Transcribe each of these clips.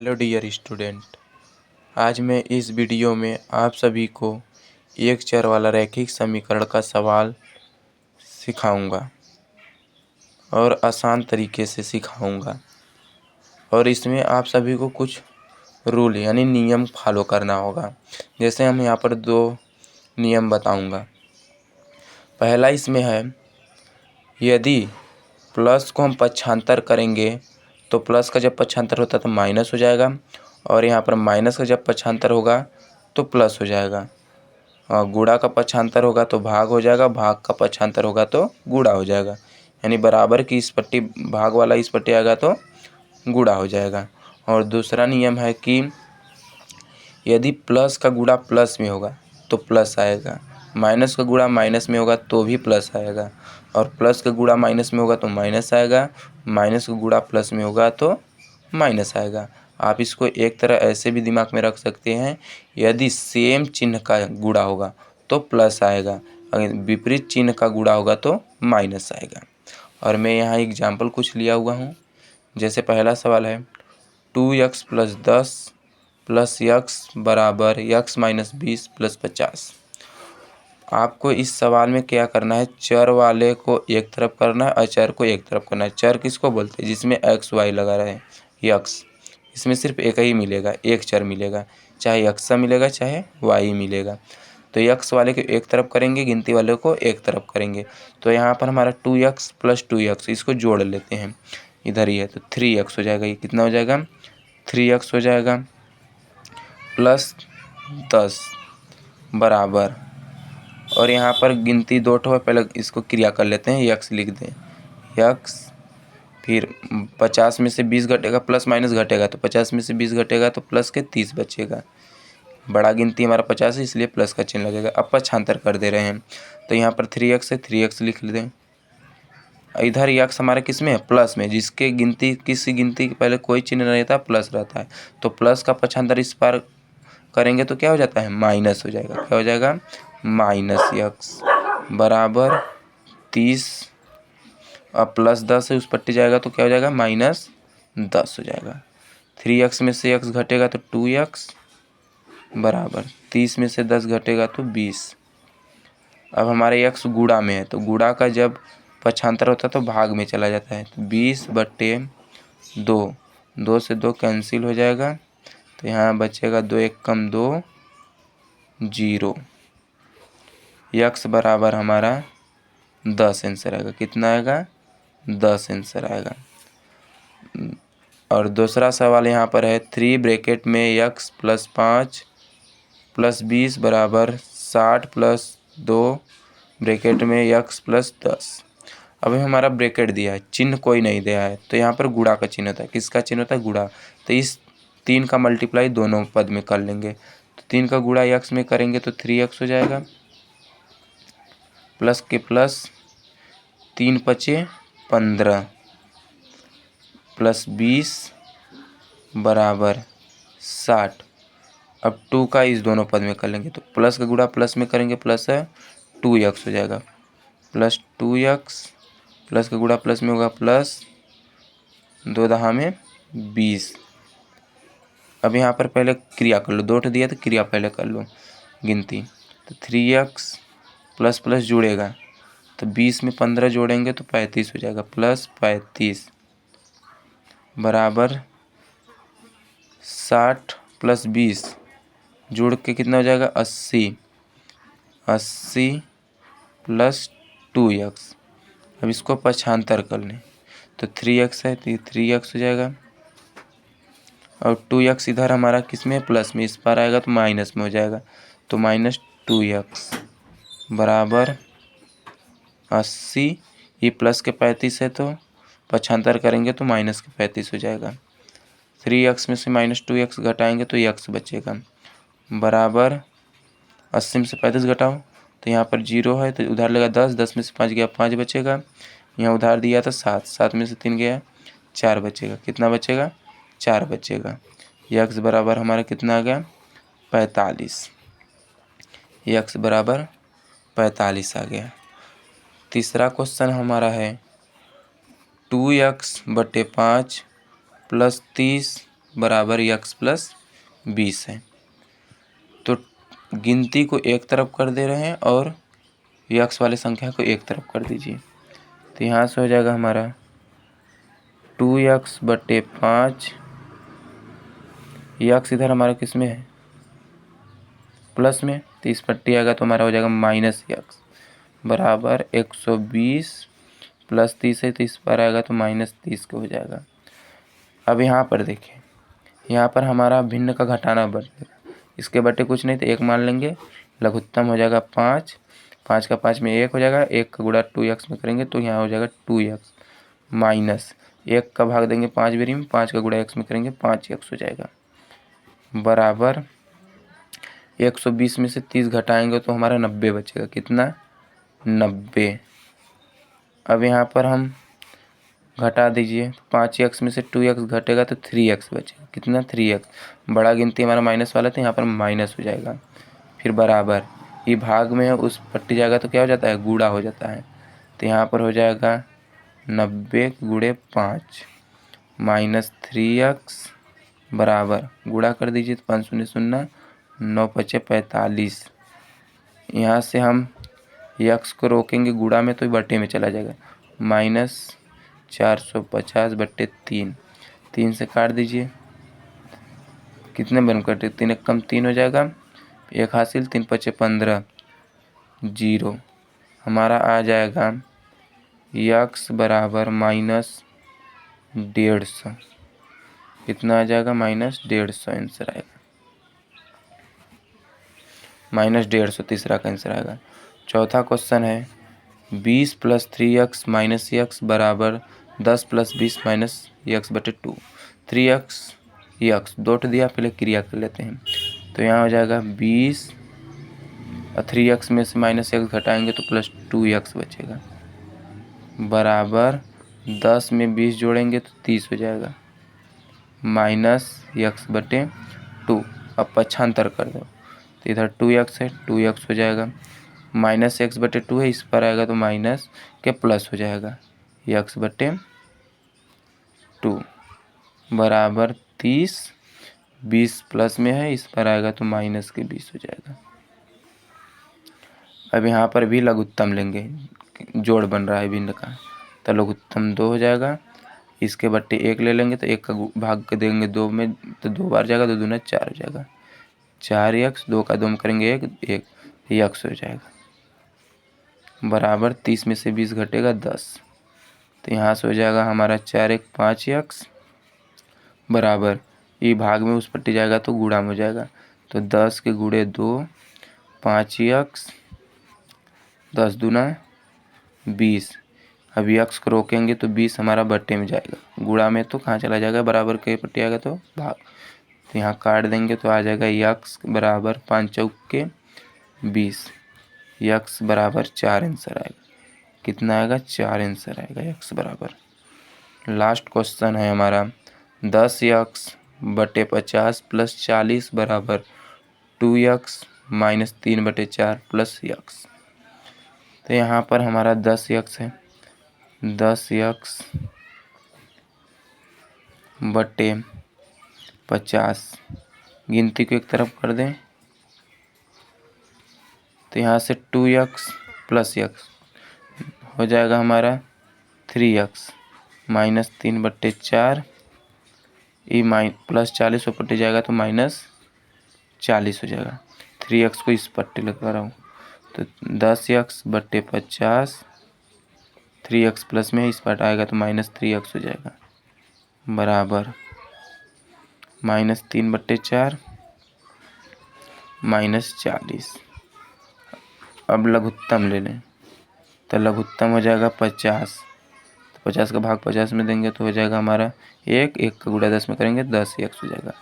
Hello dear student, आज मैं इस वीडियो में आप सभी को एक चर वाला रैखिक समीकरण का सवाल सिखाऊंगा और आसान तरीके से सिखाऊंगा। और इसमें आप सभी को कुछ रूल यानी नियम फॉलो करना होगा। जैसे हम यहाँ पर दो नियम बताऊंगा। पहला इसमें है, यदि प्लस को हम पक्षांतर करेंगे तो प्लस का जब पक्षांतर होता है तो माइनस हो जाएगा, और यहाँ पर माइनस का जब पक्षांतर होगा तो प्लस हो जाएगा। गुणा का पक्षांतर होगा तो भाग हो जाएगा, भाग का पक्षांतर होगा तो गुणा हो जाएगा। यानी बराबर की इस पट्टी भाग वाला इस पट्टी आएगा तो गुणा हो जाएगा। और दूसरा नियम है कि यदि प्लस का गुणा प्लस में होगा तो प्लस आएगा, माइनस का गुणा माइनस में होगा तो भी प्लस आएगा, और प्लस का गुणा माइनस में होगा तो माइनस आएगा, माइनस का गुणा प्लस में होगा तो माइनस आएगा। आप इसको एक तरह ऐसे भी दिमाग में रख सकते हैं, यदि सेम चिन्ह का गुणा होगा तो प्लस आएगा, अगर विपरीत चिन्ह का गुणा होगा तो माइनस आएगा। और मैं यहाँ एग्जाम्पल कुछ लिया हुआ हूँ। जैसे पहला सवाल है 2x + 10 + x बराबर x - 20 + 50। आपको इस सवाल में क्या करना है, चर वाले को एक तरफ करना है, अचर को एक तरफ करना है। चर किसको बोलते हैं? जिसमें x y लगा रहे, यक्स। इसमें सिर्फ एक ही मिलेगा, एक चर मिलेगा, चाहे यक्स मिलेगा चाहे y मिलेगा। तो यक्स वाले को एक तरफ करेंगे, गिनती वाले को एक तरफ करेंगे। तो यहाँ पर हमारा 2x + 2x, इसको जोड़ लेते हैं, इधर ही है तो 3x हो जाएगा। ये कितना हो जाएगा? 3x हो जाएगा + 10 बराबर, और यहाँ पर गिनती दो ठो है, पहले इसको क्रिया कर लेते हैं, यक्स लिख दें, यक्स, फिर 50 में से 20 घटेगा, प्लस माइनस घटेगा तो 50 में से 20 घटेगा तो प्लस के 30 बचेगा। बड़ा गिनती हमारा 50 है इसलिए प्लस का चिन्ह लगेगा। अब पक्षांतर कर दे रहे हैं तो यहाँ पर 3x है, 3x लिख दें। इधर यक्स हमारे किस में है? प्लस में, जिसके गिनती किसी गिनती के पहले कोई चिन्ह नहीं रहता, प्लस रहता है, तो प्लस का पक्षांतर इस पार करेंगे तो क्या हो जाता है? माइनस हो जाएगा। क्या हो जाएगा? माइनस यक्स बराबर 30, अब प्लस 10 है उस पट्टी जाएगा तो क्या हो जाएगा? -10 हो जाएगा। 3x में से x घटेगा तो 2x बराबर 30 में से 10 घटेगा तो 20। अब हमारे x गुणा में है तो गुणा का जब पक्षांतर होता है तो भाग में चला जाता है, तो 20/2, 2 से 2 कैंसिल हो जाएगा, तो यहाँ बचेगा 2 1 कम 2, 0। यक्स बराबर हमारा 10 आंसर आएगा। कितना आएगा? 10 आंसर आएगा। और दूसरा सवाल यहाँ पर है 3 ब्रैकेट में x + 5 + 20 बराबर 60 + 2 ब्रैकेट में x + 10। अब हमारा ब्रैकेट दिया है, चिन्ह कोई नहीं दिया है, तो यहाँ पर गुणा का चिन्ह होता है। किसका चिन्ह होता है? गुणा। तो इस 3 का मल्टीप्लाई दोनों पद में कर लेंगे, तो 3 का गुणा x में करेंगे तो 3x हो जाएगा, प्लस के प्लस 3 × 5 = 15 + 20 बराबर 60। अब 2 का इस दोनों पद में कर लेंगे, तो प्लस का गुणा प्लस में करेंगे, प्लस है 2x हो जाएगा, + 2x, प्लस का गुणा प्लस में होगा, प्लस 2 दहा में 20। अब यहाँ पर पहले क्रिया कर लो, 2 ठो दिया तो क्रिया पहले कर लो गिनती, तो 3x प्लस प्लस जुड़ेगा तो 20 में 15 जोड़ेंगे तो 35 हो जाएगा, +35 बराबर 60 + 20 जोड़ के कितना हो जाएगा? 80, 80 + 2x। अब इसको पक्षांतर कर लें तो 3x है तो ये 3x हो जाएगा, और 2x इधर हमारा किस में? प्लस में, इस पर आएगा तो माइनस में हो जाएगा, तो -2x बराबर 80। ये प्लस के 35 है तो पक्षांतर करेंगे तो माइनस के 35 हो जाएगा। 3x में से -2x घटाएंगे तो x बचेगा, बराबर 80 में से 35 घटाओ तो यहाँ पर 0 है तो उधार लेगा 10, 10 में से 5 गया 5 बचेगा, यहाँ उधार दिया था 7, 7 में से 3 गया 4 बचेगा। कितना बचेगा? 4 बचेगा। x बराबर हमारा कितना आ गया? 45। x बराबर 45 आ गया। तीसरा क्वेश्चन हमारा है 2x/5 + 30 बराबर यक्स प्लस 20 है। तो गिनती को एक तरफ कर दे रहे हैं और यक्स वाले संख्या को एक तरफ कर दीजिए। तो यहाँ से हो जाएगा हमारा 2x/5। यक्स इधर हमारा किस में है, प्लस में, तो इस पट्टी आएगा तो हमारा हो जाएगा माइनस यक्स बराबर 120 प्लस 30 है तो इस पर आएगा तो -30 का हो जाएगा। अब यहाँ पर देखिए, यहाँ पर हमारा भिन्न का घटाना बढ़ेगा, इसके बटे कुछ नहीं तो एक मान लेंगे, लघुत्तम हो जाएगा 5, 5 का 5 में 1 हो जाएगा, 1 का गुणा 2x में करेंगे तो यहाँ हो जाएगा 2x माइनस 1 का भाग देंगे 5 बेरी में, 5 का गुणा x में करेंगे 5x हो जाएगा बराबर 120 में से 30 घटाएंगे तो हमारा 90 बचेगा। कितना, 90। अब यहाँ पर हम घटा दीजिए, 5x में से 2x घटेगा तो 3x बचेगा। कितना, 3x। बड़ा गिनती हमारा माइनस वाला था, यहाँ पर माइनस हो जाएगा। फिर बराबर ये भाग में है, उस पट्टी जाएगा तो क्या हो जाता है, गुणा हो जाता है। तो यहाँ पर हो जाएगा 90 गुणे 5 माइनस 3x बराबर, गुणा कर दीजिए तो 5 शून्य शून्य, 9 पचे 45। यहाँ से हम यक्स को रोकेंगे गुणा में तो बटे में चला जाएगा, -450/3। 3 से काट दीजिए, कितने बन कटे, 3 एक कम 3 हो जाएगा, 1 हासिल, 3 पचे 15, 0। हमारा आ जाएगा यक्स बराबर -150। कितना आ जाएगा, -150 आंसर आएगा, -150 तीसरा का आंसर आएगा। चौथा क्वेश्चन है 20 + 3x - x बराबर 10 + 20 - x/2। 3x x डॉट दिया, पहले क्रिया कर लेते हैं। तो यहाँ हो जाएगा 20 और 3x में से -x घटाएंगे तो +2x बचेगा बराबर 10 में 20 जोड़ेंगे तो 30 हो जाएगा -x/2। अब पक्षांतर कर दो तो इधर 2x है, 2x हो जाएगा, -x/2 है, इस पर आएगा तो माइनस के प्लस हो जाएगा x/2 बराबर 30। 20 प्लस में है, इस पर आएगा तो माइनस के 20 हो जाएगा। अब यहाँ पर भी लघुत्तम लेंगे, जोड़ बन रहा है भिन्न का, तो लघुत्तम 2 हो जाएगा, इसके बट्टे 1 ले लेंगे तो 1 का भाग कर देंगे 2 में तो 2 बार जाएगा, 2 दूना 4 हो जाएगा, 4x, 2 का 2 में करेंगे 1 x हो जाएगा बराबर 30 में से 20 घटेगा 10। तो यहाँ से हो जाएगा हमारा 4 1 5x बराबर, ये भाग में उस पट्टी जाएगा तो गुणा में हो जाएगा, तो 10 के गुणे 2 5x, 10 दूना 20। अब x को रोकेंगे तो 20 हमारा बट्टे में जाएगा, गुणा में तो कहाँ चला जाएगा, बराबर के पट्टी आएगा तो भाग, तो यहाँ काट देंगे तो आ जाएगा x बराबर 5 चौके 20, x बराबर 4 आंसर आएगा। कितना आएगा, 4 आंसर आएगा x बराबर। लास्ट क्वेश्चन है हमारा 10x/50 + 40 बराबर 2x - 3/4 + x। तो यहाँ पर हमारा 10x है, 10x/50 गिनती को एक तरफ कर दें तो यहाँ से 2x + x हो जाएगा हमारा 3x - 3/4, ई प्लस 40 पट्टी जाएगा तो -40 हो जाएगा। 3x को इस पट्टी लगा रहा हूँ तो 10x/50, 3x प्लस में इस पर आएगा तो -3x हो जाएगा बराबर -3/4 -40। अब लघुत्तम ले लें तो लघुत्तम हो जाएगा 50, तो 50 का भाग 50 में देंगे तो हो जाएगा हमारा 1 का गुणा 10 में करेंगे 10x हो जाएगा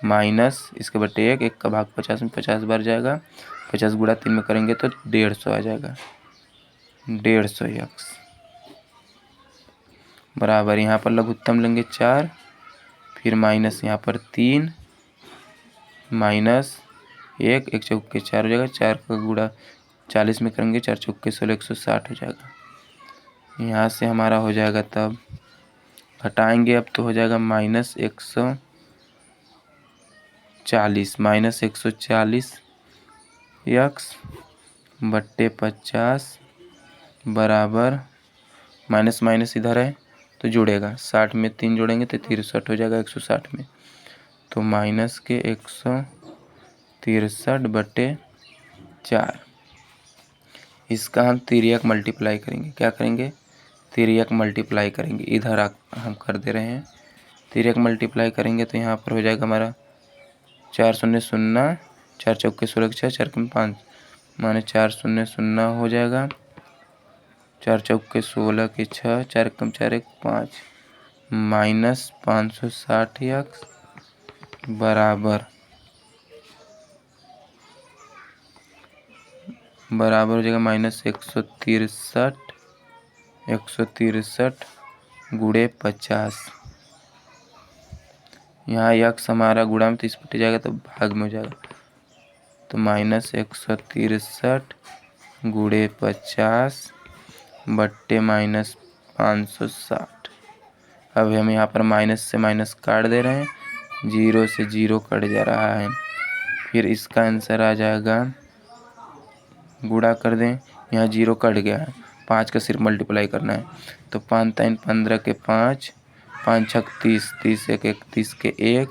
माइनस इसके बटे 1 का भाग 50 में 50 बार जाएगा, 50 गुणा 3 में करेंगे तो 150 आ जाएगा, 150x बराबर, यहाँ पर लघुत्तम लेंगे 4, फिर माइनस यहाँ पर 3 माइनस 1 चौके 4 हो जाएगा, 4 का गुणा 40 में करेंगे 4 चौके 16 160 हो जाएगा। यहाँ से हमारा हो जाएगा, तब घटाएंगे अब तो हो जाएगा -160 40 माइनस 140 यक्स बट्टे 50 बराबर माइनस माइनस इधर है तो जुड़ेगा, 60 में 3 जोड़ेंगे तो 63 हो जाएगा 160 में, तो माइनस के 163 बट्टे 4। इसका हम तिर्यक मल्टीप्लाई करेंगे। क्या करेंगे? तिर्यक मल्टीप्लाई करेंगे। इधर हम कर दे रहे हैं तिर्यक मल्टीप्लाई करेंगे तो यहाँ पर हो जाएगा हमारा 4 शून्य शून्य, 4 चौके 16 6, 4 कम 5 माने 4 शून्य शून्य हो जाएगा, 4 चौके 16 के 6, 4 कम 4 1 5 माइनस 560 यक्स बराबर हो जाएगा माइनस 163 गुणे 50। यहाँ यक्स हमारा गुणा में 30 पट जाएगा तो भाग में हो जाएगा, तो माइनस 163 गुणे 50 बट्टे माइनस 560। अब हम यहाँ पर माइनस से माइनस काट दे रहे हैं, 0 से 0 कट जा रहा है। फिर इसका आंसर आ जाएगा, गुणा कर दें, यहाँ 0 कट गया है, 5 का सिर्फ मल्टीप्लाई करना है, तो 5 3 15 के 5, 5 छक 30, 30 1 31 के 1,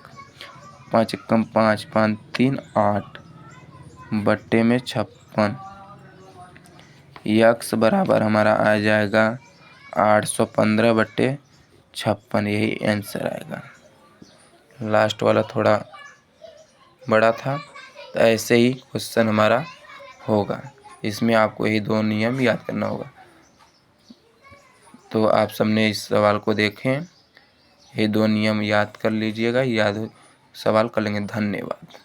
5 1 कम 5, 5 3 8 बट्टे में 56। यक्स बराबर हमारा आ जाएगा 815 बट्टे 56, यही आंसर आएगा। लास्ट वाला थोड़ा बड़ा था, तो ऐसे ही क्वेश्चन हमारा होगा। इसमें आपको यही 2 नियम याद करना होगा। तो आप सबने इस सवाल को देखें, ये 2 नियम याद कर लीजिएगा, याद सवाल कर लेंगे। धन्यवाद।